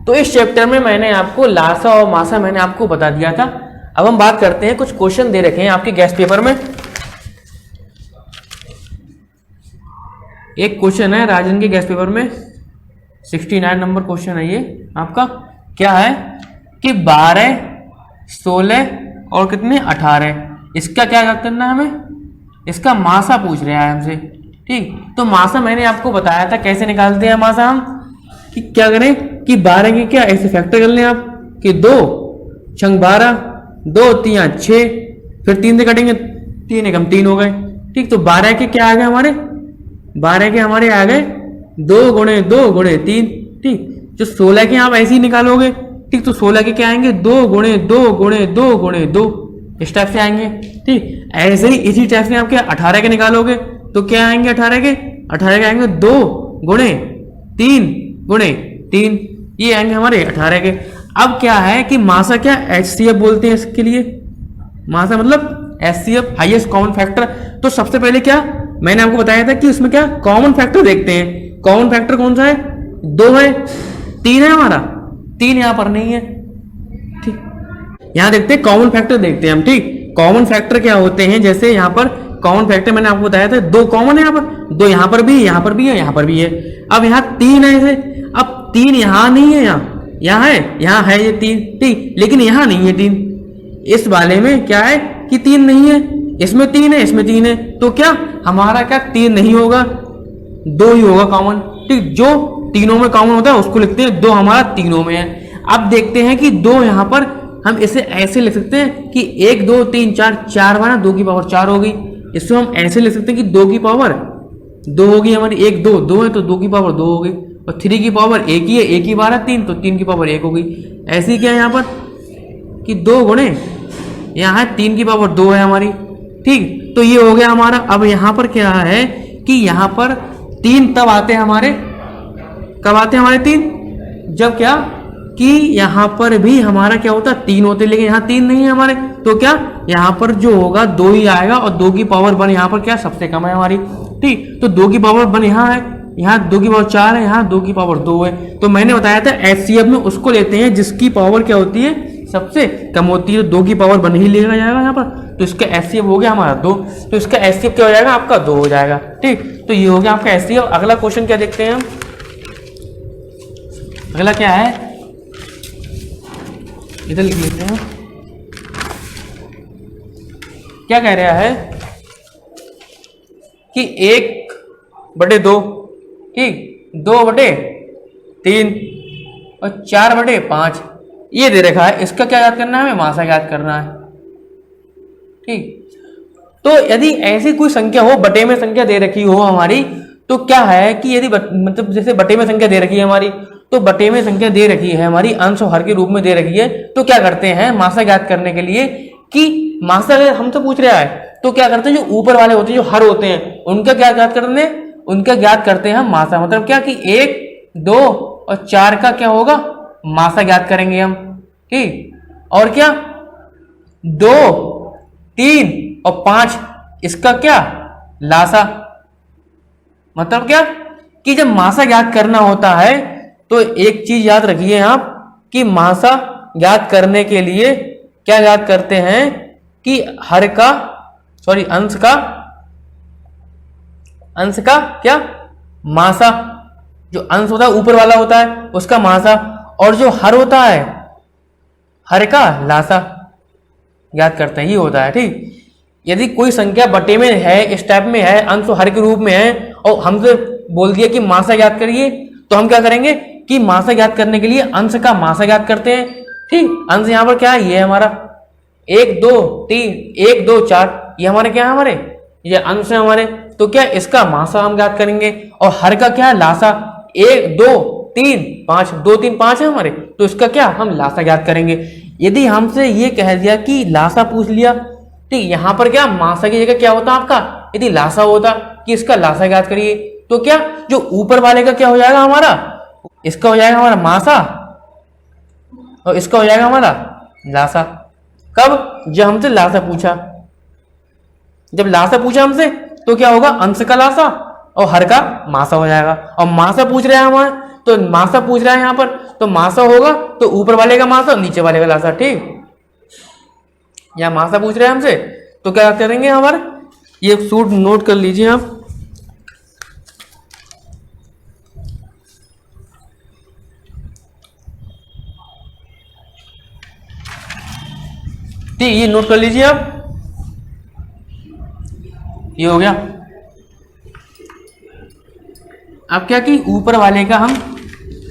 तो इस चैप्टर में मैंने आपको लासा और मासा मैंने आपको बता दिया था। अब हम बात करते हैं, कुछ क्वेश्चन दे रखे हैं आपके गेस्ट पेपर में। एक क्वेश्चन है राजन के गेस्ट पेपर में, 69 नंबर क्वेश्चन है ये आपका। क्या है कि 12, 16 और कितने 18, इसका क्या करना है हमें, इसका मासा पूछ रहा है हमसे। ठीक, तो मासा मैंने आपको बताया था कैसे निकालते हैं मासा हम, कि क्या करें कि 12 के क्या ऐसे फैक्टर कर लें आप कि 2 छंग 12, 2 3 6, फिर 3 से कटेंगे 3 एकम 3 हो गए। ठीक, तो 12 के क्या आ गए हमारे, 12 के हमारे आ गए 2 गुणे 2 गुणे 3। ठीक, जो 16 के आप ऐसे ही निकालोगे। ठीक, तो 16 के क्या आएंगे 2 गुणे 2 गुणे 2 गुणे 2, इस टाइप से आएंगे। ठीक, ऐसे ही इसी टाइप से आपके 18 के निकालोगे तो क्या आएंगे 18 के आएंगे 2 गुणे 3 गुणे 3, ये आएंगे हमारे 18 के। अब क्या है कि मासा क्या HCF बोलते हैं इसके लिए, मासा मतलब HCF हाईएस्ट कॉमन फैक्टर। तो सबसे पहले क्या मैंने आपको बताया था कि उसमें क्या कॉमन फैक्टर देखते हैं। कॉमन फैक्टर कौन सा है, 2 है, 3 है हमारा, 3 यहां पर नहीं है। ठीक, यहां देखते हैं कॉमन फैक्टर देखते हैं हम। ठीक, कॉमन फैक्टर क्या होते हैं, जैसे यहाँ पर कॉमन फैक्टर मैंने आपको बताया था 2 कॉमन है यहाँ पर, 2 यहाँ पर भी, यहाँ पर भी है, यहाँ पर भी है। अब यहाँ 3 है ऐसे, अब 3 यहाँ नहीं है, यहाँ है ये 3। ठीक, लेकिन यहाँ नहीं है 3, इस वाले में क्या है कि 3 नहीं है, इसमें 3 है, इसमें 3 है, तो क्या हमारा क्या 3 नहीं होगा, 2 ही होगा कॉमन। ठीक, जो तीनों में कॉमन होता है उसको लिखते हैं, 2 हमारा तीनों में है। अब देखते हैं कि 2 यहाँ पर हम इसे ऐसे लिख सकते हैं कि 1 2 3 4, 4 बार 2 की पावर 4 होगी। इसको हम ऐसे लिख सकते हैं कि 2 की पावर 2 होगी हमारी, 1 2 2 है तो 2 की पावर 2 हो गई, और 3 की पावर 1 ही है, 1 ही बार 3 तो 3 की पावर 1 हो गई। ऐसे ही क्या है यहाँ पर कि 2 गुणे यहाँ है 3 की पावर 2 है हमारी। ठीक, तो ये हो गया हमारा। अब यहाँ पर क्या है कि यहाँ पर 3 तब आते हैं हमारे, कब आते हैं हमारे 3, जब क्या कि यहाँ पर भी हमारा क्या होता है 3 होते, लेकिन यहाँ 3 नहीं है हमारे, तो क्या यहाँ पर जो होगा 2 ही आएगा, और 2 की पावर 1 यहाँ पर क्या सबसे कम है हमारी। ठीक, तो 2 की पावर 1 यहाँ है, यहाँ 2 की पावर 4 है, यहाँ 2 की पावर 2 है। तो मैंने बताया था HCF में उसको लेते हैं जिसकी पावर क्या होती है सबसे कम होती है, 2 की पावर 1 ही लिया जाएगा यहाँ पर, तो इसका HCF हो गया हमारा 2, तो इसका HCF क्या हो जाएगा आपका 2 हो जाएगा। ठीक, तो ये हो गया आपका HCF। अगला क्वेश्चन क्या देखते हैं हम, अगला क्या है, इधर लिख लेते हैं। क्या कह रहा है कि 1/2, ठीक, 2/3 और 4/5 ये दे रखा है। इसका क्या याद करना है, हमें मासा याद करना है। ठीक, तो यदि ऐसी कोई संख्या हो, बटे में संख्या दे रखी हो हमारी, तो क्या है कि यदि मतलब जैसे बटे में संख्या दे रखी है हमारी, तो बटे में संख्या दे रखी है हमारी, अंश और हर के रूप में दे रखी है, तो क्या करते हैं मासा ज्ञात करने के लिए कि मासा अगर हमसे पूछ रहा है तो क्या करते हैं, जो ऊपर वाले होते हैं, जो हर होते हैं, उनका क्या ज्ञात करते हैं, उनका ज्ञात करते हैं हम मासा। मतलब क्या कि 1 2 और 4 का क्या होगा मासा ज्ञात करेंगे हम। ठीक, और क्या 2 3 और 5 इसका क्या लासा। मतलब क्या कि जब मासा ज्ञात करना होता है तो एक चीज याद रखिए आप कि मासा ज्ञात करने के लिए क्या याद करते हैं कि हर का अंश का क्या मासा, जो अंश होता है ऊपर वाला होता है उसका मासा, और जो हर होता है हर का लासा याद करते हैं, ये होता है। ठीक, यदि कोई संख्या बटे में है, इस टाइप में है, अंश हर के रूप में है, और हमसे बोल दिया कि मासा याद करिए, तो हम क्या करेंगे कि मासा ज्ञात करने के लिए अंश का मासा ज्ञात करते हैं। ठीक, अंश यहाँ पर क्या है, ये हमारा 1 2 3 1 2 4, ये हमारे क्या है, हमारे ये अंश है हमारे, तो क्या इसका मासा हम ज्ञात करेंगे। और हर का क्या है लासा, 1 2 3 5, 2 3 5 है हमारे, तो इसका क्या हम लासा ज्ञात करेंगे। यदि हमसे ये कह दिया कि लासा पूछ लिया, ठीक, यहाँ पर क्या मासा की जगह क्या होता आपका, यदि लासा होता कि इसका लासा ज्ञात करिए, तो क्या जो ऊपर वाले का क्या हो जाएगा हमारा, इसका हो जाएगा हमारा मासा, और इसका हो जाएगा हमारा लासा। कब, जब हमसे लासा पूछा, जब लासा पूछा हमसे तो क्या होगा अंश का लासा और हर का मासा हो जाएगा। और मासा पूछ रहे हैं हमारे तो मासा पूछ रहा है यहाँ पर, तो मासा होगा तो ऊपर वाले का मासा और नीचे वाले का लासा। ठीक, यहाँ मासा पूछ रहे हैं हमसे, तो क्या करेंगे यहाँ पर, ये सूट नोट कर लीजिए आप। ठीक, ये नोट कर लीजिए आप, ये हो गया। अब क्या कि ऊपर वाले का हम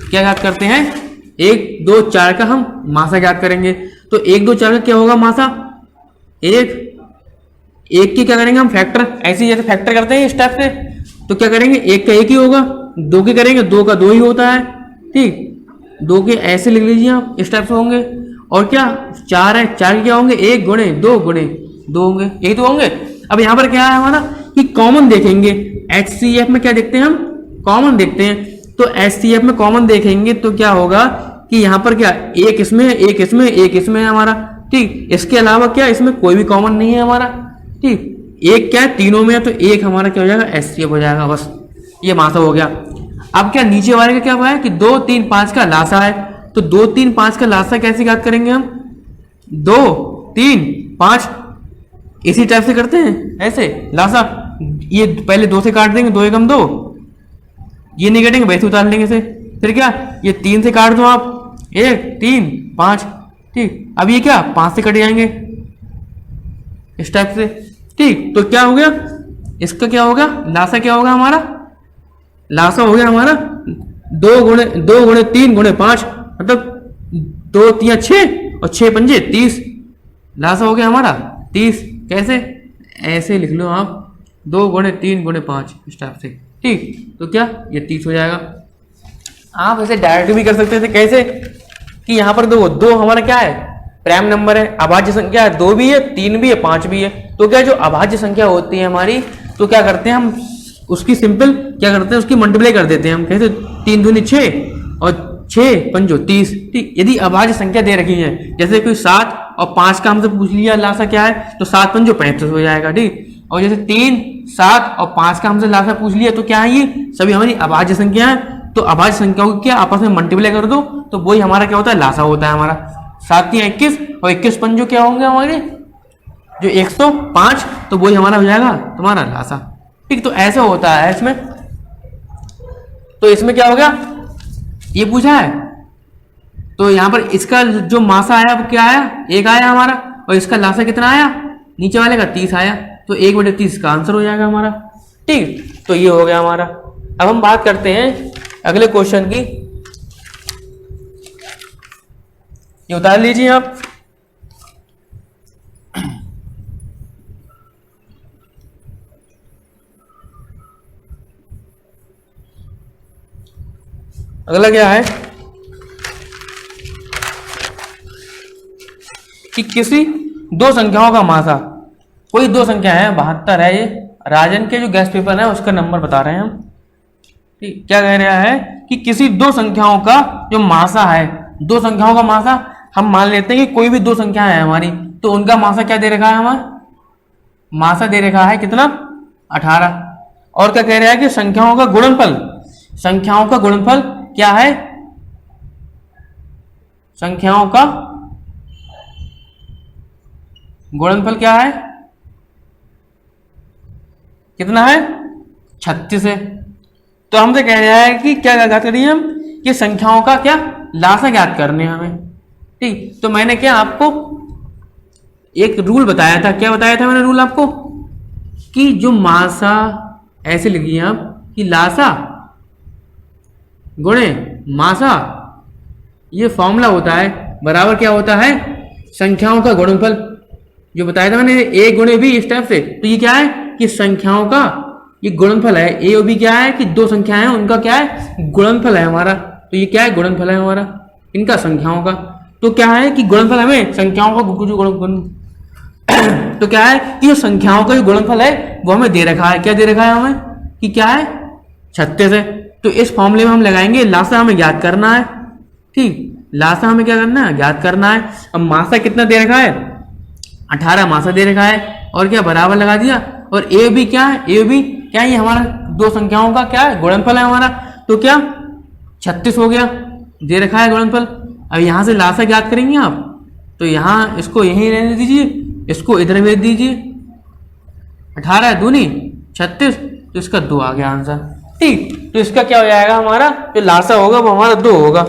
क्या याद करते हैं, 1 2 4 का हम मासा याद करेंगे। तो 1 2 4 का क्या होगा मासा, एक की क्या करेंगे हम फैक्टर, ऐसे जैसे फैक्टर करते हैं इस टाइप से। तो क्या करेंगे, 1 का 1 ही होगा, 2 के करेंगे 2 का 2 ही होता है। ठीक, 2 के ऐसे लिख लीजिए आप, इस टाइप से होंगे। और क्या 4 है, 4 के क्या होंगे, 1 गुणे 2 होंगे, यही तो होंगे। अब यहाँ पर क्या है हमारा कि कॉमन देखेंगे, HCF में क्या देखते हैं हम, कॉमन देखते हैं। तो HCF में कॉमन देखेंगे तो क्या होगा कि यहाँ पर क्या एक इसमें एक इसमें एक इसमें है हमारा। ठीक, इसके अलावा क्या इसमें कोई भी कॉमन नहीं है हमारा। ठीक, एक क्या है तीनों में है, तो एक हमारा क्या हो जाएगा, HCF हो जाएगा। बस ये मासा हो गया। अब क्या नीचे वाले का क्या हुआ है कि 2 3 5 का लासा है। तो 2 3 5 का लासा कैसे याद करेंगे हम, 2 3 5 इसी टाइप से करते हैं, ऐसे लासा। ये पहले 2 से काट देंगे, 2 एकम 2, ये नहीं कटेंगे, वैसे उतार लेंगे इसे। फिर क्या ये 3 से काट दो आप, 1 3 5। ठीक, अब ये क्या 5 से कट जाएंगे इस टाइप से। ठीक, तो क्या हो गया, इसका क्या होगा लासा, क्या होगा हमारा लासा हो गया हमारा 2 गुणे 3 गुणे 5, मतलब 2 3 6 और 6 पंजे 30, लासा हो गया हमारा 30। कैसे, ऐसे लिख लो आप, 2 गुणे 3 गुणे 5 इस टाइप से। ठीक, तो क्या ये 30 हो जाएगा। आप ऐसे डायरेक्ट भी कर सकते थे, कैसे कि यहाँ पर दो हमारा क्या है प्राइम नंबर है, अभाज्य संख्या है, 2 भी है 3 भी है 5 भी है। तो क्या जो अभाज्य संख्या होती है हमारी, तो क्या करते हैं हम उसकी सिंपल क्या करते हैं, उसकी मल्टीप्लाई कर देते हैं हम। कैसे, 3 दूनी 6 और 6 पंजो 30। ठीक, यदि अभाज्य संख्या दे रखी है, जैसे कोई 7 और 5 का हमसे पूछ लिया लासा क्या है, तो 7 पंजो 35 हो जाएगा। ठीक, और जैसे 3 7 और 5 का हमसे लासा पूछ लिया, तो क्या है ये सभी हमारी अभाज्य संख्या है। तो अभाज्य संख्याओं को क्या आपस में मल्टीप्लाई कर दो, तो वही हमारा क्या होता है लासा होता है हमारा। 7 3 21 और 21 पंजो क्या होंगे हमारे जो 105, तो वही हमारा हो जाएगा तुम्हारा लासा। ठीक, तो ऐसा होता है इसमें। तो इसमें क्या हो गया, ये पूछा है, तो यहाँ पर इसका जो मासा आया वो क्या आया, 1 आया हमारा, और इसका लासा कितना आया, नीचे वाले का 30 आया। तो 1/30 का आंसर हो जाएगा हमारा। ठीक, तो ये हो गया हमारा। अब हम बात करते हैं अगले क्वेश्चन की। ये उतार लीजिए आप। अगला क्या है कि किसी 2 संख्याओं का मासा, कोई 2 संख्या है 72 है, ये राजन के जो गेस्ट पेपर है उसका नंबर बता रहे हैं हम। ठीक, क्या कह रहा है कि किसी 2 संख्याओं का जो मासा है, 2 संख्याओं का मासा हम मान लेते हैं कि कोई भी 2 संख्या है हमारी, तो उनका मासा क्या दे रखा है, हमारा मासा दे रखा है कितना 18। और क्या कह रहा है कि संख्याओं का गुणनफल, संख्याओं का गुणनफल क्या है, संख्याओं का गुणनफल क्या है, कितना है 36 है। तो हमसे कह रहा है कि क्या याद करिए हम कि संख्याओं का क्या लासा याद करने हमें। ठीक, तो मैंने क्या आपको एक रूल बताया था, क्या बताया था मैंने रूल आपको कि जो मासा, ऐसे लिखिए आप कि लासा गुणे मासा, ये फॉर्मूला होता है बराबर क्या होता है संख्याओं का गुणनफल, जो बताया था मैंने a गुणे b इस टाइप से। तो ये क्या है कि संख्याओं का ये गुणनफल है, a और b क्या है कि 2 संख्याएं हैं उनका क्या है गुणनफल है हमारा। तो ये क्या है गुणनफल है हमारा इनका संख्याओं का। तो क्या है कि गुणनफल हमें संख्याओं का जो गुण तो क्या है कि जो संख्याओं का जो गुणनफल है वो हमें दे रखा है, क्या दे रखा है हमें कि क्या है 36 है। तो इस फॉर्मूले में हम लगाएंगे लासा हमें याद करना है। ठीक, लासा हमें क्या करना है याद करना है। अब मासा कितना दे रखा है 18 मासा दे रखा है, और क्या बराबर लगा दिया। और ए बी क्या है, ए बी क्या है ये हमारा 2 संख्याओं का क्या है गुणनफल है हमारा। तो क्या 36 हो गया, दे रखा है गुणनफल। अब यहाँ से लासा ज्ञात करेंगे आप, तो यहाँ इसको यहीं रहने दीजिए, इसको इधर भेज दीजिए। 18 दूनी 36, तो इसका 2 आ गया आंसर। ठीक, तो इसका क्या हो जाएगा, हमारा जो लासा होगा वो हमारा 2 होगा।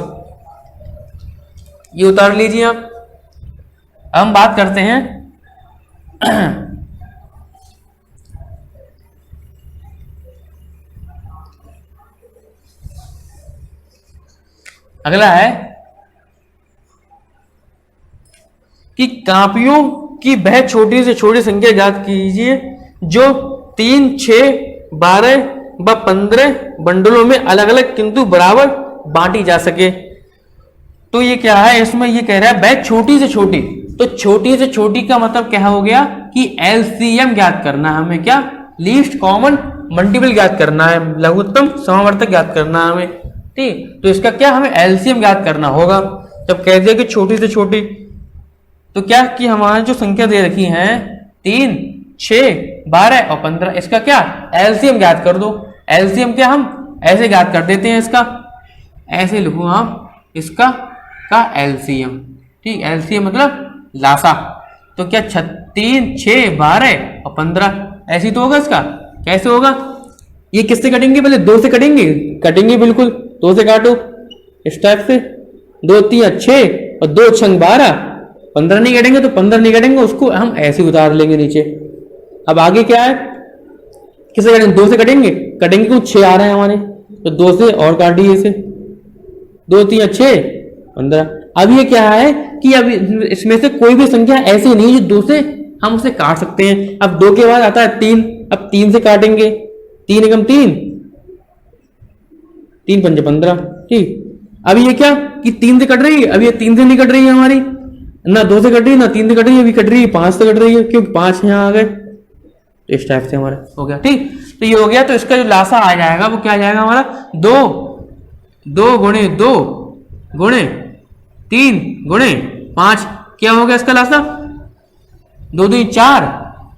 ये उतार लीजिए आप। अब हम बात करते हैं अगला है कि कापियों की वह छोटी से छोटी संख्या ज्ञात कीजिए जो 3, 6, 12 व 15 बंडलों में अलग अलग किंतु बराबर बांटी जा सके। तो ये क्या है, इसमें ये कह रहा है वह छोटी से छोटी, तो छोटी से छोटी का मतलब क्या हो गया कि एलसीएम ज्ञात करना है हमें, क्या, लीस्ट कॉमन मल्टीपल ज्ञात करना है, लघुत्तम समावर्तक ज्ञात करना है हमें। ठीक, तो इसका क्या, हमें एलसीएम ज्ञात करना होगा। जब कह दिया कि छोटी से छोटी, तो क्या कि हमारी जो संख्या दे रखी है 3, 6, 12 और 15, इसका क्या एलसीएम ज्ञात कर दो। एलसीएम क्या हम ऐसे ज्ञात कर देते हैं, इसका ऐसे लिखो आप, इसका का एलसीएम। ठीक, एलसीएम मतलब लासा। तो क्या 3, 6, 12 और 15 ऐसी तो होगा। इसका कैसे होगा, ये किससे कटेंगे, पहले 2 से कटेंगे बिल्कुल, 2 से काटो इस टाइप से, 2 3 6 और 2 6 12, 15 नहीं कटेंगे, तो 15 नहीं कटेंगे, उसको हम ऐसे उतार लेंगे नीचे। अब आगे क्या है, किससे कटेंगे, 2 से कटेंगे क्योंकि 6 आ रहे हैं हमारे, तो 2 से और काटिए इसे, 2 3 6 15। अब ये क्या है कि अब इसमें से कोई भी संख्या ऐसी नहीं जो 2 से हम उसे काट सकते हैं। अब 2 के बाद आता है 3, अब 3 से काटेंगे, 3 एकम 3, 3 पंजे 15। ठीक, अब ये क्या कि 3 से कट रही है, अब ये 3 से नहीं कट रही है हमारी, ना 2 से कट रही है, ना 3 से कट रही है, अभी कट रही है 5 से कट रही है, क्योंकि 5 यहाँ आ गए, तो इस टाइप से हमारा हो गया। ठीक, तो ये हो गया। तो इसका जो लासा आ जाएगा वो क्या आ जाएगा हमारा, 2 गुणे 2 गुणे 3 गुणे 5, क्या हो गया इसका लासा, 2 2 4,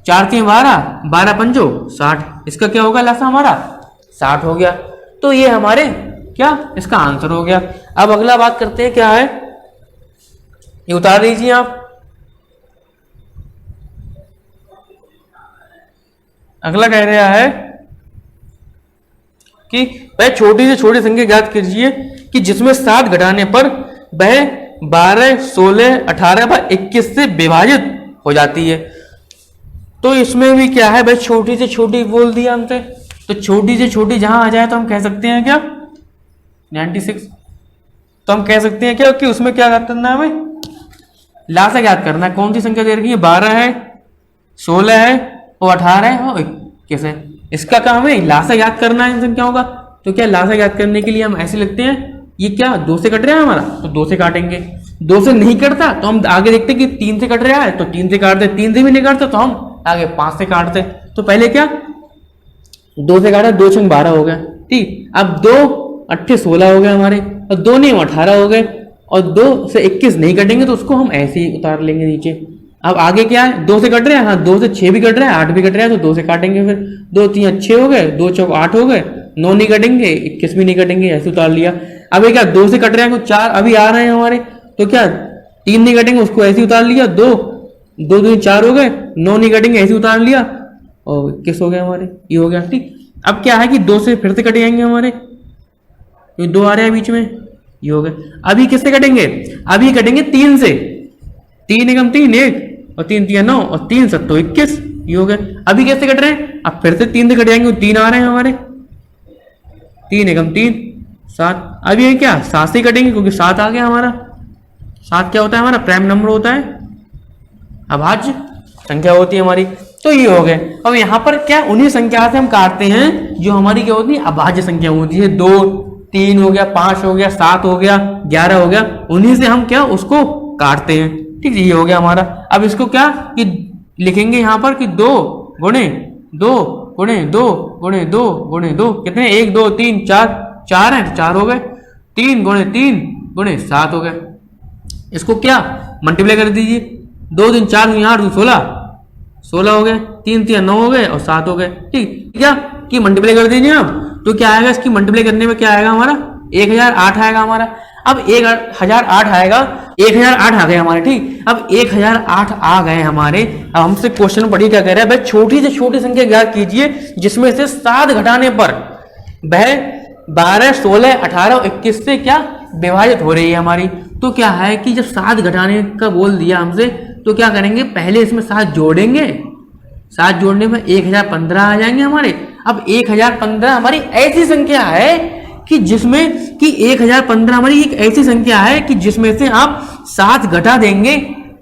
4 3 12, 12 पंजो 60, इसका क्या होगा लासा हमारा 60 हो गया। तो ये हमारे क्या इसका आंसर हो गया। अब अगला बात करते हैं, क्या है, ये उतार लीजिए आप। अगला कह रहा है कि वह छोटी से छोटी संख्या ज्ञात कीजिए कि जिसमें 7 घटाने पर वह 12, 16, 18 व 21 से विभाजित हो जाती है। तो इसमें भी क्या है भाई, छोटी से छोटी बोल दिया हमसे, तो छोटी से छोटी जहां आ जाए तो हम कह सकते हैं क्या 96, तो हम कह सकते हैं क्या कि उसमें क्या ज्ञात करना है हमें, लासा ज्ञात करना है। कौन सी संख्या दे रखी है, 12 है, 16 है और 18 है और 21 है, इसका काम है लासा ज्ञात करना है इन संख्याओं का। तो क्या लासा ज्ञात करने के लिए हम ऐसे लिखते हैं, ये क्या 2 से कट रहा है हमारा, तो 2 से काटेंगे, 2 से नहीं कटता तो हम आगे देखते कि 3 से कट रहा है तो 3 से काटते, 3 से भी नहीं काटता तो हम आगे 5 से काटते। तो पहले क्या 2 से काटा, 2 6 12 हो गया। ठीक, अब 2 8 16 हो गए हमारे, और 2 नहीं 18 हो गए, और 2 से 21 नहीं कटेंगे तो उसको हम ऐसे ही उतार लेंगे नीचे। अब आगे क्या है, 2 से कट रहे हैं, हाँ 2 से 6 भी कट रहा है, 8 भी कट रहा है, तो 2 से काटेंगे, फिर 2 3 6 हो गए, 2 4 8 हो गए, 9 नहीं कटेंगे, 21 भी नहीं कटेंगे, ऐसे उतार लिया। अब ये क्या 2 से कट रहे हैं, 4 अभी आ रहे हैं हमारे, तो क्या 3 नहीं कटेंगे, उसको ऐसे उतार लिया, 2 2 4 हो गए, 9 नहीं कटेंगे, ऐसे उतार लिया, और 21 हो गए हमारे, ये हो गया। ठीक, अब क्या है कि 2 से फिर से कट जाएंगे हमारे, 2 आ रहे हैं बीच में, ये हो गए। अभी किससे कटेंगे, अभी कटेंगे 3 से, 3 एकम 3 1 और 3 3 9 और 3 7 21, ये हो गए। अभी कैसे कट रहे हैं, अब फिर से 3 से कट जाएंगे, 3 आ रहे हैं हमारे, 3 एकम 3 7। अब ये क्या 7 से कटेंगे क्योंकि 7 आ गया हमारा। 7 क्या होता है हमारा, प्राइम नंबर होता है, अभाज्य संख्या होती है हमारी। तो ये हो गए। अब यहाँ पर क्या उन्हीं संख्या से हम काटते हैं जो हमारी क्या होती है, अभाज्य संख्या होती है। 2 3 हो गया, 5 हो गया, 7 हो गया, 11 हो गया, उन्हीं से हम क्या उसको काटते हैं। ठीक है, ये हो गया हमारा। अब इसको क्या कि लिखेंगे यहाँ पर कि 2 गुणे 2 गुणे 2 गुणे 2 गुणे 2 कितने 1 2 3 4 4 है, 4 हो गए। 3 गुणे 3 गुणे 7 हो गए। इसको क्या मल्टीप्लाई कर दीजिए, 2 3 4 8 16 16 हो गए, 3 3 9 हो गए और 7 हो गए। ठीक, क्या कि मल्टीप्लाई कर दीजिए आप, तो क्या आएगा इसकी मल्टीप्लाई करने में क्या आएगा हमारा 1008 आएगा हमारा। अब 1008 आएगा, 1008 आ गए हमारे, ठीक। अब 1008 आ गए हमारे। अब हमसे क्वेश्चन पढ़िए क्या कह रहा है, भाई छोटी से छोटी संख्या ज्ञात कीजिए जिसमें से 7 घटाने पर वह 12, 16, 18 और 21 से क्या विभाजित हो रही है हमारी। तो क्या है कि जब 7 घटाने का बोल दिया हमसे, तो क्या करेंगे, पहले इसमें 7 जोड़ेंगे, 7 जोड़ने में 1015 आ जाएंगे हमारे। अब 1015 हमारी ऐसी संख्या है कि जिसमें कि 1015 हमारी एक ऐसी संख्या है कि जिसमें से आप 7 घटा देंगे,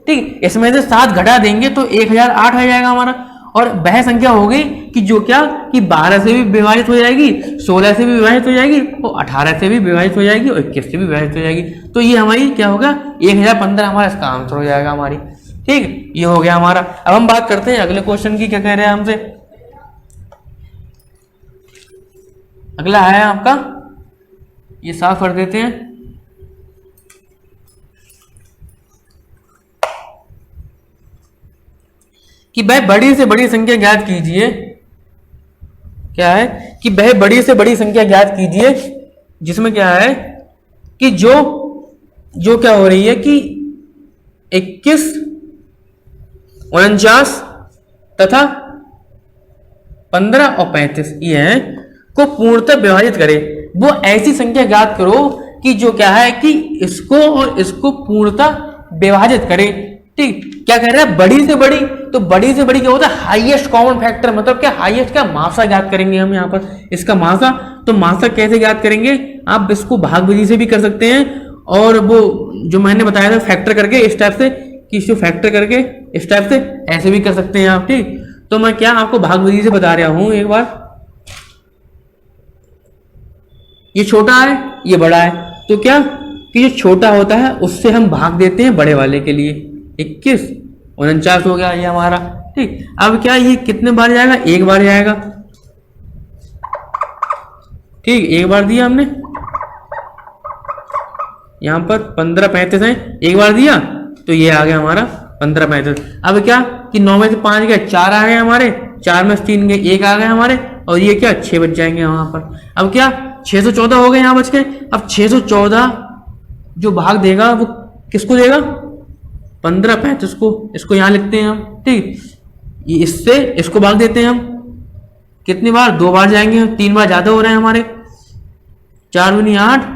ठीक, इसमें से 7 घटा देंगे तो 1008 आ जाएगा हमारा। और वह संख्या हो गई कि जो क्या कि 12 से भी विभाजित हो जाएगी, 16 से भी विभाजित हो जाएगी और 18 से भी विभाजित हो जाएगी और 21 से भी विभाजित हो जाएगी। तो ये हमारी क्या होगा, 1015 हमारा इसका आंसर हो जाएगा हमारी, ठीक। ये हो गया हमारा। अब हम बात करते हैं अगले क्वेश्चन की, क्या कह रहे हैं हमसे। अगला है आपका, ये साफ कर देते हैं, कि वह बड़ी से बड़ी संख्या ज्ञात कीजिए। क्या है कि वह बड़ी से बड़ी संख्या ज्ञात कीजिए जिसमें क्या है कि जो क्या हो रही है कि 21, 49 तथा 15 और 35 ये है को पूर्णतः विभाजित करे। वो ऐसी संख्या ज्ञात करो कि जो क्या है कि इसको और इसको पूर्णतः विभाजित करे, ठीक। क्या कह रहा है, बड़ी से बड़ी, तो बड़ी से बड़ी क्या होता है, हाईएस्ट कॉमन फैक्टर, मतलब क्या हाईएस्ट का मासा ज्ञात करेंगे हम यहाँ पर, इसका मासा। तो मासा कैसे ज्ञात करेंगे, आप इसको भाग विधि से भी कर सकते हैं, और वो जो मैंने बताया था फैक्टर करके इस टाइप से, कि इसको फैक्टर करके इस टाइप से ऐसे भी कर सकते हैं आप, ठीक। तो मैं क्या आपको भाग विधि से बता रहा हूं एक बार। ये छोटा है, ये बड़ा है, तो क्या कि जो छोटा होता है उससे हम भाग देते हैं बड़े वाले के लिए। 21, 49 हो गया ये हमारा, ठीक। अब क्या ये कितने बार जाएगा, एक बार जाएगा, ठीक, एक बार दिया हमने। यहां पर 15, 35 है, एक बार दिया तो ये आ गया हमारा 15, 35। अब क्या कि 9 में से 5 गए, 4 आ गए हमारे, 4 में से 3 गए, 1 आ गए हमारे, और ये क्या 6 बच जाएंगे वहां पर। अब क्या 614 हो गए, यहां बच गए। अब 614 जो भाग देगा वो किसको देगा, 15, 35 को, इसको यहां लिखते हैं हम, ठीक। ये इससे इसको भाग देते हैं हम, कितनी बार, 2 बार जाएंगे, 3 बार ज्यादा हो रहे हैं हमारे, 4 दूनी 8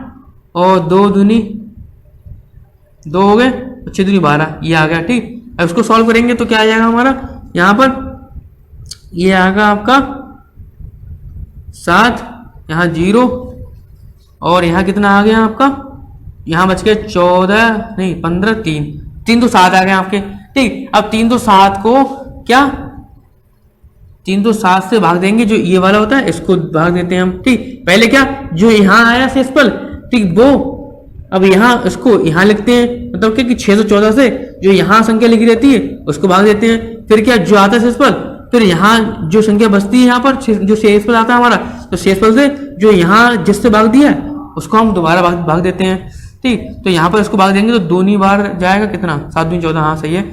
और 2 दूनी 2 हो गए, 6 दूनी 12, ये आ गया, ठीक। अब इसको सॉल्व करेंगे तो क्या आ जाएगा हमारा, यहां पर ये आएगा आपका 7, यहाँ 0 और यहाँ कितना आ गया आपका, यहाँ बच गए 14 नहीं 15, 3 तो 7 आ गए आपके, ठीक। अब 3 तो 7 को क्या 3 तो 7 से भाग देंगे, जो ये वाला होता है इसको भाग देते हैं हम, ठीक। पहले क्या जो यहाँ आया शेषफल, ठीक, वो अब यहाँ इसको यहाँ लिखते हैं, मतलब क्या कि 614 से जो यहाँ संख्या लिखी रहती है उसको भाग देते हैं। फिर क्या जो आता है शेषफल, फिर यहाँ जो संख्या बचती है यहाँ पर जो शेषफल आता है हमारा, तो शेषफल से जो यहाँ जिससे भाग दिया है उसको हम दोबारा भाग देते हैं, ठीक। तो यहाँ पर इसको भाग देंगे तो 2 बार जाएगा, कितना 7 दूनी 14, हाँ सही है,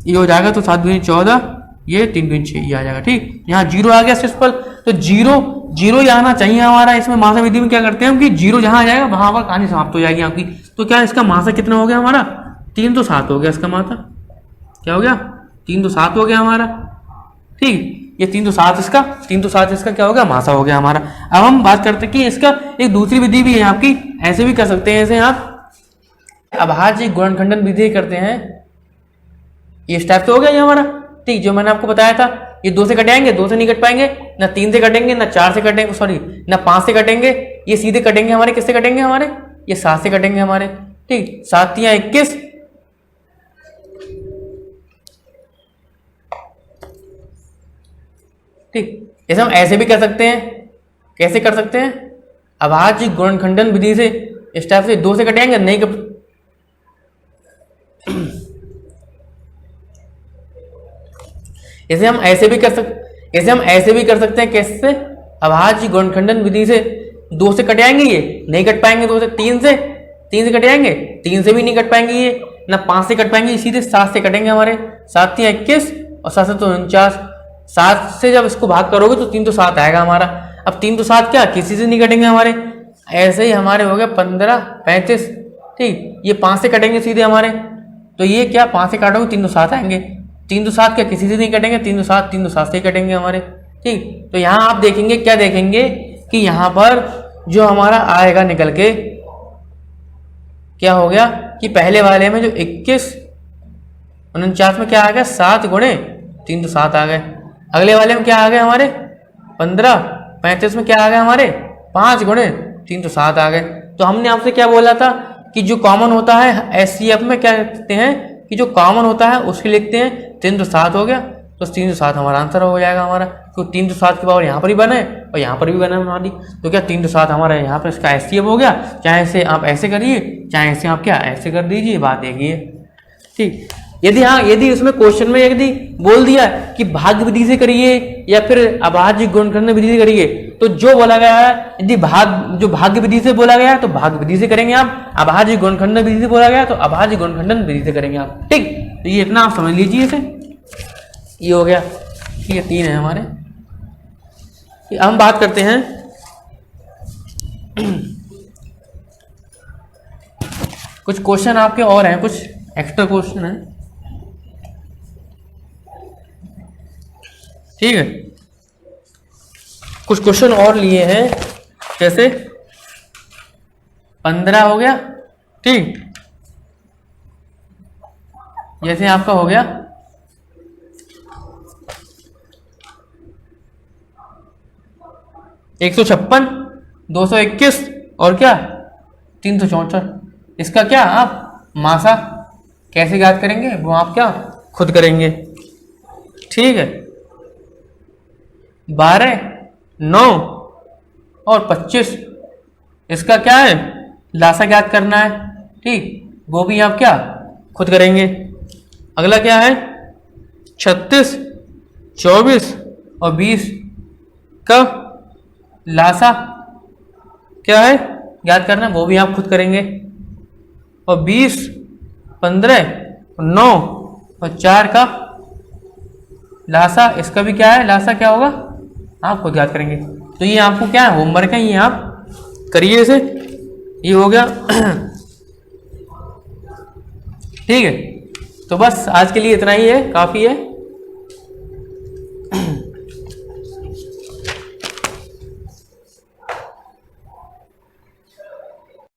ये हो जाएगा। तो 7 दूनी 14, ये 3 दूनी 6, ये आ जाएगा, ठीक। यहाँ 0 आ गया शेषफल, तो 0 यहाँ आना चाहिए हमारा। इसमें मासा विधि में क्या करते हैं हम कि 0 जहाँ आ जाएगा वहां पर कहानी समाप्त हो जाएगी आपकी। तो क्या इसका मासा कितना हो गया हमारा, 3 तो 7 हो गया इसका मासा, क्या हो गया 3 तो 7 हो गया हमारा, ठीक। ये 3 तो 7 इसका, 3 तो 7 इसका क्या हो गया, मासा हो गया हमारा। अब हम बात करते हैं कि इसका एक दूसरी विधि भी है आपकी, ऐसे भी कर सकते हैं, ऐसे आप अभाज्य गुणनखंडन विधि करते हैं, ये इस टाइप से हो गया ये हमारा, ठीक। जो मैंने आपको बताया था, ये 2 से कटेंगे, 2 से नहीं कट पाएंगे, ना 3 से कटेंगे, ना 4 से कटेंगे, सॉरी ना 5 से कटेंगे, ये सीधे कटेंगे हमारे, किससे कटेंगे हमारे, ये 7 से कटेंगे हमारे, ठीक। 7 या 21, ठीक। इसे हम ऐसे भी कर सकते हैं, कैसे कर सकते हैं, अभाज्य गुणनखंडन विधि से, इस टाइप से 2 से कटेंगे, नहीं इसे हम ऐसे भी कर सकते हैं, कैसे, अभाज्य गुणनखंडन विधि से 2 से कट जाएंगे, ये नहीं कट पाएंगे, 2 से 3 से कट जाएंगे, 3 से भी नहीं कट पाएंगे ये, ना 5 से कट पाएंगे, सीधे 7 से कटेंगे हमारे, 7 या 21 और 7 तो 49, 7 से जब इसको भाग करोगे तो 3 तो 7 आएगा हमारा। अब 3 तो 7 क्या किसी से नहीं कटेंगे हमारे, ऐसे ही हमारे हो गए 15, 35, ठीक। ये 5 से कटेंगे सीधे हमारे, तो ये क्या 5 से काटोगे 3 तो 7 आएंगे, 3 तो 7 क्या किसी से नहीं कटेंगे, 3 तो 7 से ही कटेंगे हमारे, ठीक। तो यहाँ आप देखेंगे, क्या देखेंगे कि यहाँ पर जो हमारा आएगा निकल के क्या हो गया कि पहले वाले में जो 21 49 में क्या आ गया 7 गुणे 3 तो 7 आ गए। अगले वाले में क्या आ गए हमारे 15, 35 में क्या आ गए हमारे 5 गुणे 3 तो 7 आ गए। तो हमने आपसे क्या बोला था कि जो कॉमन होता है एचसीएफ में क्या लिखते हैं कि जो कॉमन होता है उसके लिखते हैं, 3 तो 7 हो गया, तो 3 तो 7 हमारा आंसर हो जाएगा हमारा, क्योंकि 3 तो 7 के पावर यहाँ पर भी बना है और यहाँ पर भी बना है हमारी। तो क्या 3 तो 7 हमारा यहाँ पर इसका एचसीएफ हो गया। चाहे इसे आप ऐसे करिए, चाहे इसे आप क्या ऐसे कर दीजिए, बात देखिए, ठीक। यदि उसमें क्वेश्चन में यदि बोल दिया कि भाग्य विधि से करिए या फिर अभाज्य गुणनखंड विधि से करिए, तो जो बोला गया है यदि भाग्य विधि से बोला गया है तो भाग्य विधि से करेंगे आप, अभाज्य गुणनखंड विधि से बोला गया तो अभाज्य गुणनखंड विधि से करेंगे आप, ठीक। तो ये इतना आप समझ लीजिए इसे, ये हो गया, ये 3 है हमारे। हम बात करते हैं कुछ क्वेश्चन आपके और हैं, कुछ एक्स्ट्रा क्वेश्चन है, ठीक है। कुछ क्वेश्चन और लिए हैं, जैसे 15 हो गया, ठीक। जैसे आपका हो गया 156, 221 और क्या 364। इसका क्या आप मासा कैसे याद करेंगे वो आप क्या खुद करेंगे, ठीक है। 12, 9 और 25 इसका क्या है लासा याद करना है, ठीक, वो भी आप क्या खुद करेंगे। अगला क्या है 36, 24 और 20 का लासा क्या है याद करना, वो भी आप खुद करेंगे। और 20, 15, 9 और 4 का लासा, इसका भी क्या है लासा क्या होगा आप खुद याद करेंगे। तो ये आपको क्या है होमवर्क है, ये आप करिए इसे, ये हो गया ठीक है। तो बस आज के लिए इतना ही है, काफ़ी है।